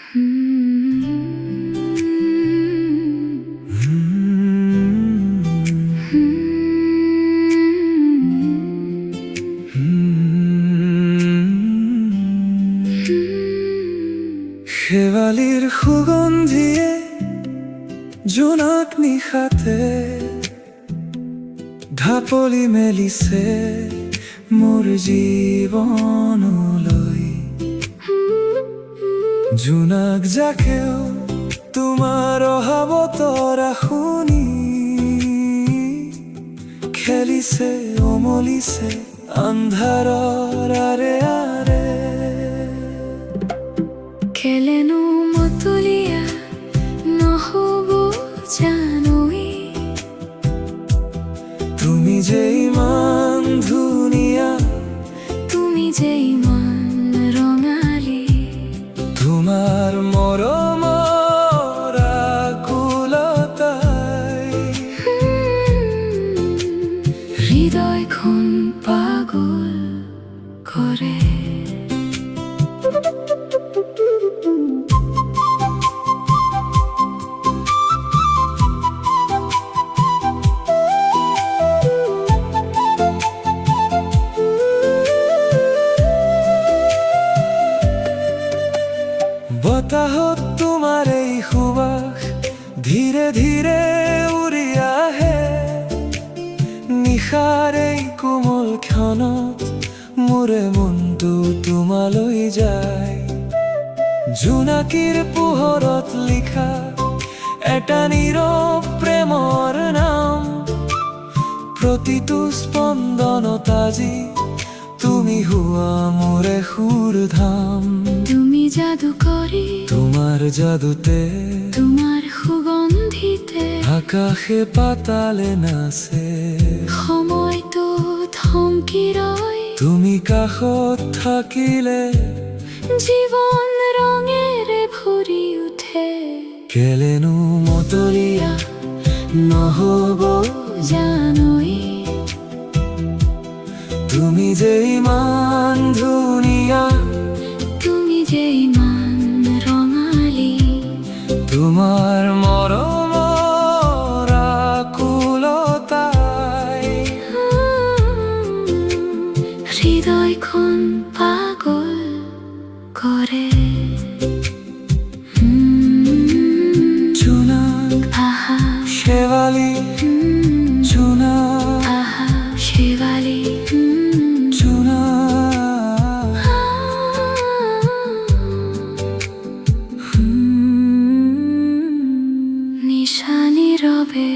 শেৱালিৰ সুগন্ধিয়ে জোনাক নিশাতে ঢাপলি মেলিছে মোৰ জীৱনলৈ। জোনাক জাকেও তোমাৰ অহা বতৰা শুনি খেলিছে অমলিছে আন্ধাৰৰ আৰে আৰে। খেলেনো মতলীয়া নহ'ব জানোই, তুমি যে ইমান ধুনীয়া, তুমি যে ইমান ৰঙালী, তোমাৰ মৰমৰ আকুলতাই হৃদয়খন পাগল কৰে। বতাহত তোমাৰ এই সুবাস ধীৰে ধীৰে উৰি আহে। নিশাৰ এই কোমল ক্ষণত মোৰে মনটো তোমালৈ যায়। জোনাকীৰ পোহৰত লিখা এটা নীৰৱ প্ৰেমৰ নাম, প্ৰতিটো স্পন্দনত আজি তুমি হোৱা মোৰে সুৰধাম। তুমি যাদু কৰি, তোমাৰ যাদুতে, তোমাৰ সুগন্ধিতে আকাশে পাতালে নাচে। সময়টো থমকি ৰয়, তুমি কাষত থাকিলে জীৱন ৰঙেৰে ভৰি উঠে। কেলেনো মতলীয়া নহ'ব জানোই, তুমি যে ইমান ধুনীয়া, তুমি যে ইমান ৰঙালী, তোমাৰ মৰমৰ আকুলতাই হৃদয়খন পাগল কৰে। জোনাক আহা শেৱালি, জোনাক আহা শেৱালী, জোনাক নিশা নীৰৱে